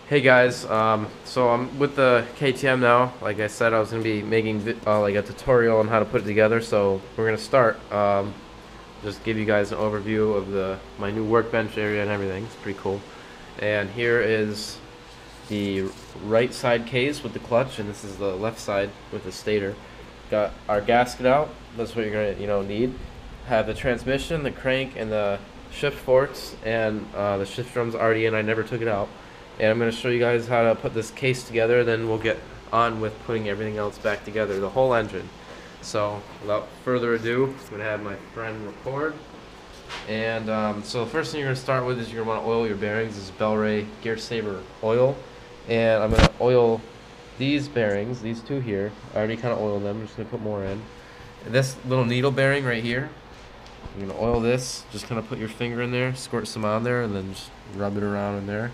Hey guys, so I'm with the KTM now. Like I said, I was gonna be making like a tutorial on how to put it together. So we're gonna start. Just give you guys an overview of my new workbench area and everything. It's pretty cool. And here is the right side case with the clutch, and this is the left side with the stator. Got our gasket out. That's what you're gonna need. Have the transmission, the crank, and the shift forks, and the shift drum's already in. I never took it out. And I'm going to show you guys how to put this case together, then we'll get on with putting everything else back together, the whole engine. So without further ado, I'm going to have my friend record. And so the first thing you're going to start with is you're going to want to oil your bearings. This is Bel-Ray Gear Saver oil. And I'm going to oil these bearings, these two here. I already kind of oiled them. I'm just going to put more in. And this little needle bearing right here, you're going to oil this. Just kind of put your finger in there, squirt some on there, and then just rub it around in there.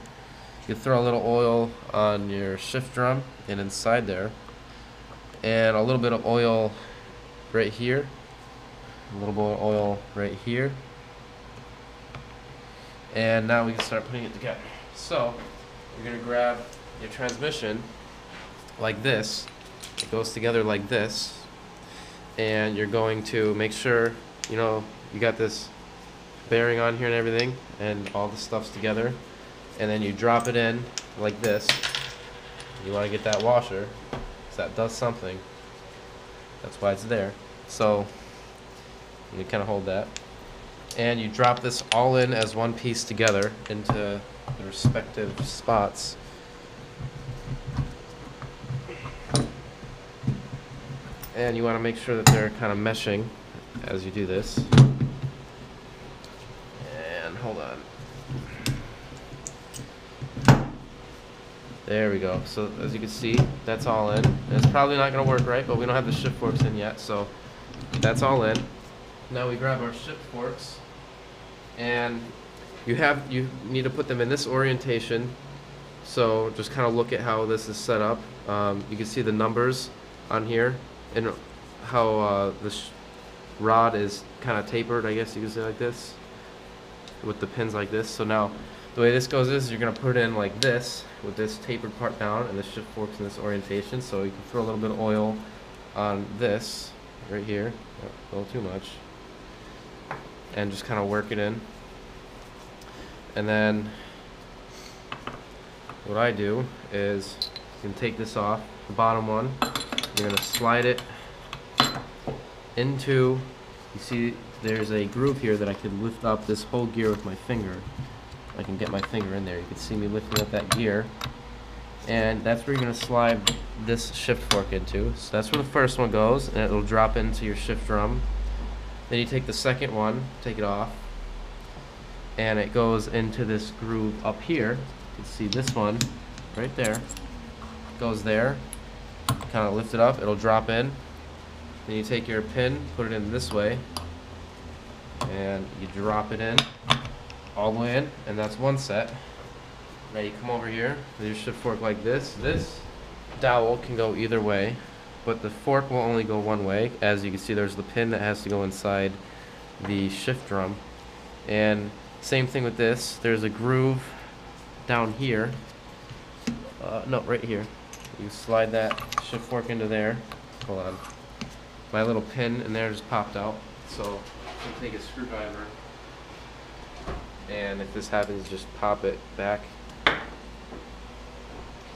You throw a little oil on your shift drum and inside there, and a little bit of oil right here, a little bit of oil right here, and now we can start putting it together. So you're going to grab your transmission like this. It goes together like this, and you're going to make sure you got this bearing on here and everything, and all the stuff's together. And then you drop it in like this. You want to get that washer, because that does something. That's why it's there. So you kind of hold that, and you drop this all in as one piece together into the respective spots. And you want to make sure that they're kind of meshing as you do this. And hold on. There we go. So as you can see, that's all in. And it's probably not going to work right, but we don't have the shift forks in yet, so that's all in. Now we grab our shift forks, and you need to put them in this orientation. So just kind of look at how this is set up. You can see the numbers on here and how this rod is kind of tapered, I guess you could say, like this, with the pins like this. So now the way this goes is you're going to put it in like this, with this tapered part down and the shift forks in this orientation. So you can throw a little bit of oil on this right here, a little too much, and just kind of work it in. And then what I do is you can take this off, the bottom one, you're going to slide it into, you see there's a groove here that I can lift up this whole gear with my finger. I can get my finger in there. You can see me lifting up that gear, and that's where you're going to slide this shift fork into. So that's where the first one goes, and it'll drop into your shift drum. Then you take the second one, take it off, and it goes into this groove up here. You can see this one right there goes there. Kind of lift it up, it'll drop in. Then you take your pin, put it in this way, and you drop it in all the way in, and that's one set. Now you come over here with your shift fork like this. This dowel can go either way, but the fork will only go one way. As you can see, there's the pin that has to go inside the shift drum. And same thing with this. There's a groove down here. No, right here. You slide that shift fork into there. Hold on. My little pin in there just popped out. So you take a screwdriver, and if this happens, just pop it back.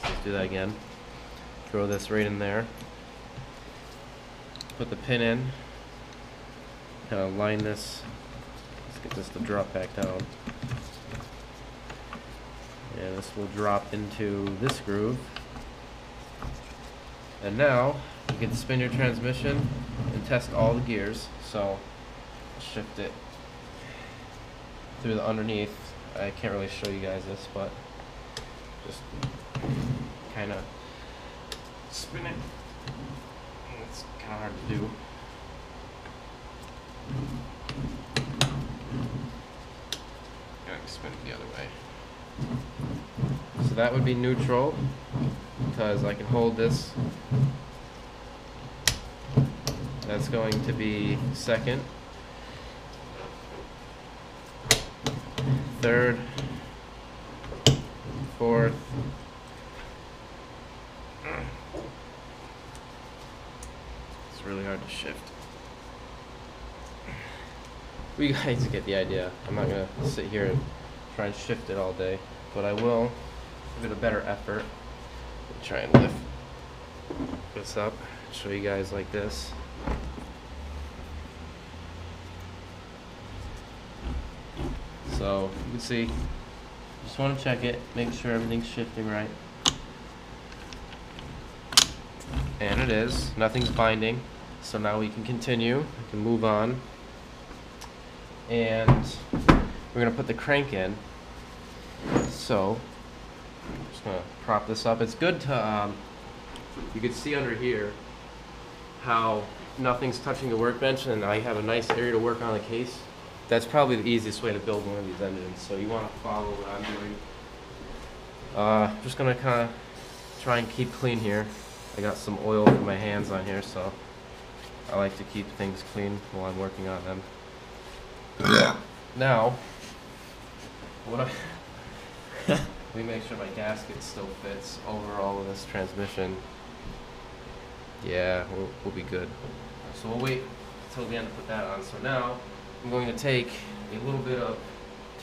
Let's do that again. Throw this right in there. Put the pin in. Kind of line this. Let's get this to drop back down. And this will drop into this groove. And now you can spin your transmission and test all the gears. So shift it through the underneath. I can't really show you guys this, but just kind of spin it. It's kind of hard to do. Gotta spin it the other way. So that would be neutral, because I can hold this. That's going to be second. Third, fourth, shift. We guys get the idea. I'm not gonna sit here and try and shift it all day, but I will give it a better effort. Try and lift this up, show you guys like this. So you can see, just want to check it, make sure everything's shifting right. And it is, nothing's binding. So now we can continue, we can move on. And we're gonna put the crank in. So I'm just gonna prop this up. It's good to, you can see under here how nothing's touching the workbench and I have a nice area to work on the case. That's probably the easiest way to build one of these engines. So you want to follow what I'm doing. Just gonna kind of try and keep clean here. I got some oil for my hands on here, so I like to keep things clean while I'm working on them. Now, let me make sure my gasket still fits over all of this transmission. Yeah, we'll be good. So we'll wait until the end to put that on. So now I'm going to take a little bit of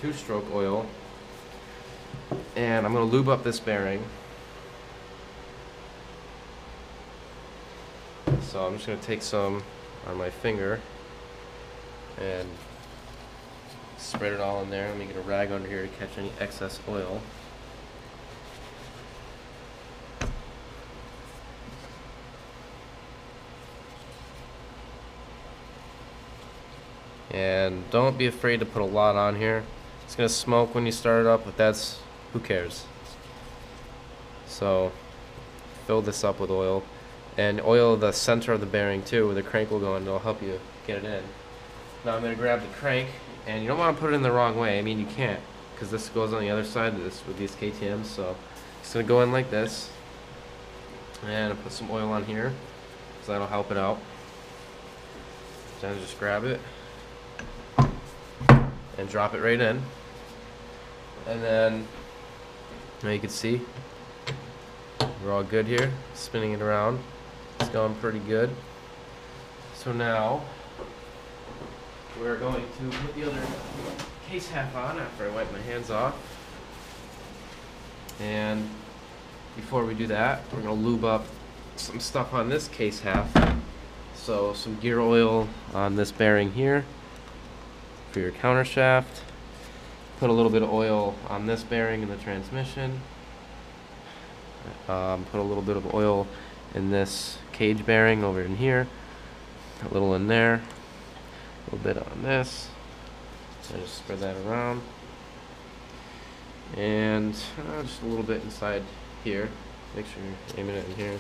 2-stroke oil and I'm going to lube up this bearing. So I'm just going to take some on my finger and spread it all in there. Let me get a rag under here to catch any excess oil. And don't be afraid to put a lot on here. It's gonna smoke when you start it up, but that's, who cares? So fill this up with oil, and oil the center of the bearing too, where the crank will go in. It'll help you get it in. Now I'm gonna grab the crank, and you don't want to put it in the wrong way. I mean, you can't, because this goes on the other side of this with these KTMs. So it's gonna go in like this, and I'll put some oil on here, so that'll help it out. Then just grab it and drop it right in, and then now you can see we're all good here. Spinning it around, it's going pretty good. So now we're going to put the other case half on after I wipe my hands off. And before we do that, we're going to lube up some stuff on this case half. So some gear oil on this bearing here for your counter shaft. Put a little bit of oil on this bearing in the transmission. Put a little bit of oil in this cage bearing over in here. A little in there. A little bit on this. So just spread that around. And just a little bit inside here. Make sure you're aiming it in here.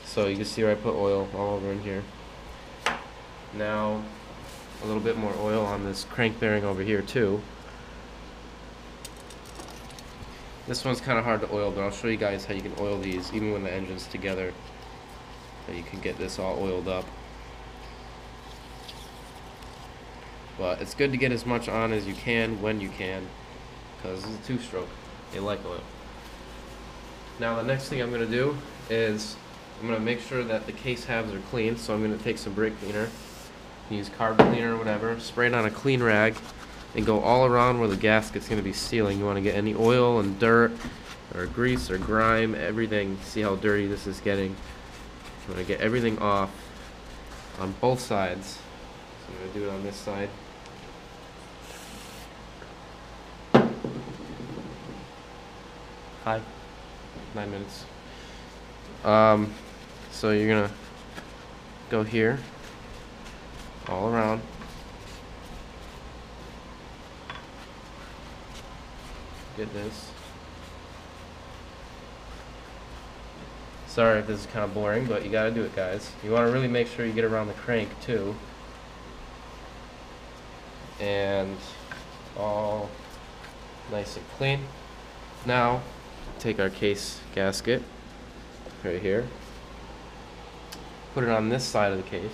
So you can see where I put oil all over in here. Now a little bit more oil on this crank bearing over here too. This one's kind of hard to oil, but I'll show you guys how you can oil these even when the engine's together. So you can get this all oiled up. But it's good to get as much on as you can when you can, because this is a 2-stroke. They like oil. Now the next thing I'm going to do is I'm going to make sure that the case halves are clean. So I'm going to take some brake cleaner, use carb cleaner or whatever, spray it on a clean rag, and go all around where the gasket's going to be sealing. You want to get any oil and dirt or grease or grime, everything. See how dirty this is getting. You want to get everything off on both sides. So I'm going to do it on this side. Hi. 9 minutes. So you're gonna go here, all around. Get this. Sorry if this is kind of boring, but you gotta do it, guys. You want to really make sure you get around the crank too, and all nice and clean. Now take our case gasket right here, put it on this side of the case,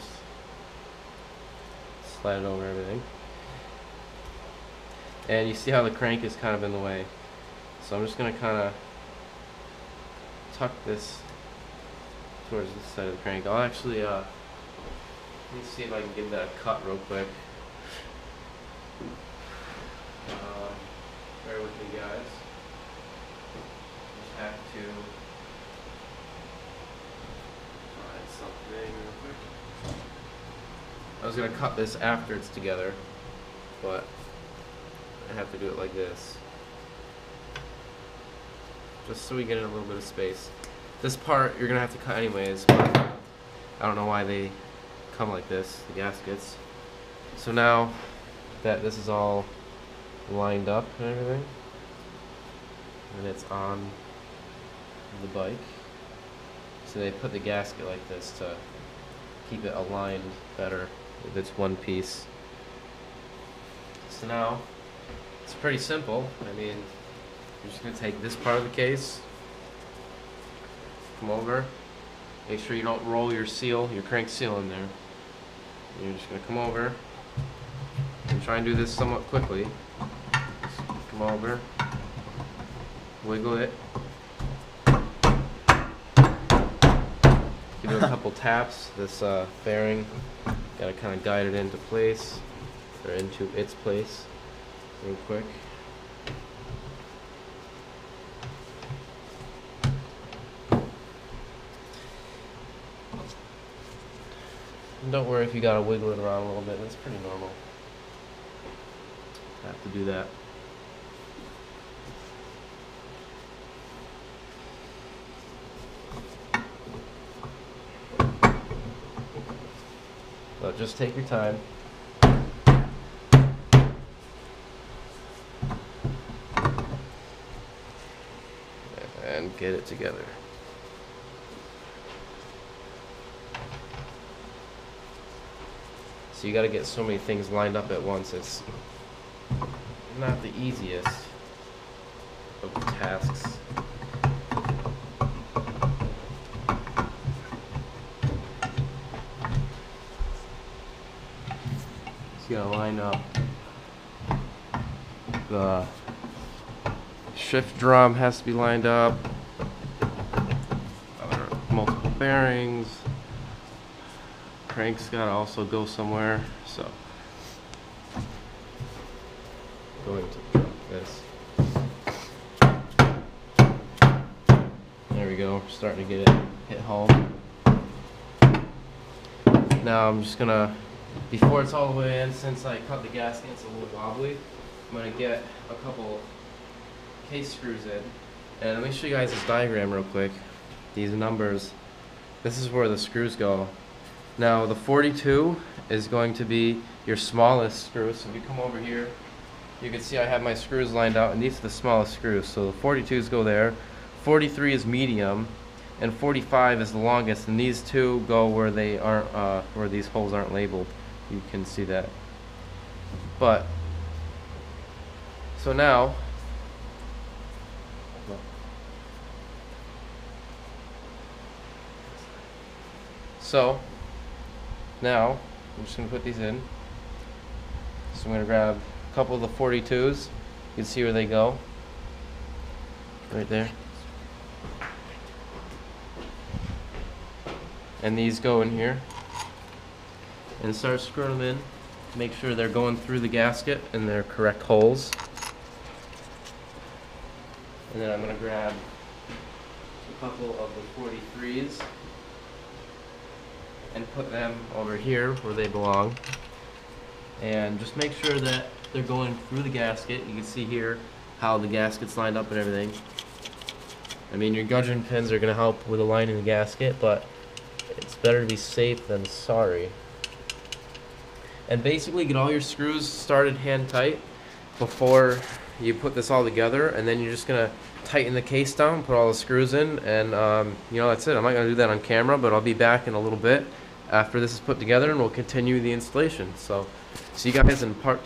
slide it over everything, and you see how the crank is kind of in the way. So I'm just going to kind of tuck this towards this side of the crank. I'll actually, let me see if I can give that a cut real quick. Bear with me, guys. Just have to find something real quick. I was going to cut this after it's together, but I have to do it like this. Just so we get in a little bit of space. This part you're going to have to cut anyways, but I don't know why they come like this, the gaskets. So now that this is all lined up and everything, and it's on the bike, so they put the gasket like this to keep it aligned better with its one piece. So now it's pretty simple. I mean, you're just going to take this part of the case, come over, make sure you don't roll your seal, your crank seal in there. And you're just going to come over and try and do this somewhat quickly. Just come over, wiggle it, give it a couple taps. This bearing, got to kind of guide it into place, or into its place real quick. Don't worry if you gotta wiggle it around a little bit, that's pretty normal. Have to do that. So just take your time. And get it together. So you got to get so many things lined up at once. It's not the easiest of the tasks. So you got to line up the shift drum has to be lined up. Multiple bearings. Crank's gotta also go somewhere, so going to drop this. There we go. We're starting to get it hit home. Now I'm just gonna, before it's all the way in, since I cut the gaskets a little wobbly, I'm gonna get a couple case screws in, and let me show you guys this diagram real quick. These numbers. This is where the screws go. Now the 42 is going to be your smallest screw, so if you come over here, you can see I have my screws lined out, and these are the smallest screws, so the 42s go there, 43 is medium, and 45 is the longest, and these two go where they aren't, where these holes aren't labeled. You can see that. But, so now, now, I'm just going to put these in. So I'm going to grab a couple of the 42s. You can see where they go. Right there. And these go in here. And start screwing them in. Make sure they're going through the gasket in their correct holes. And then I'm going to grab a couple of the 43s. And put them over here where they belong, and just make sure that they're going through the gasket. You can see here how the gasket's lined up and everything. I mean, your gudgeon pins are going to help with aligning the gasket, but it's better to be safe than sorry. And basically get all your screws started hand tight before you put this all together, and then you're just going to tighten the case down, put all the screws in, and you know, that's it. I'm not going to do that on camera, but I'll be back in a little bit after this is put together, and we'll continue the installation. So see you guys in part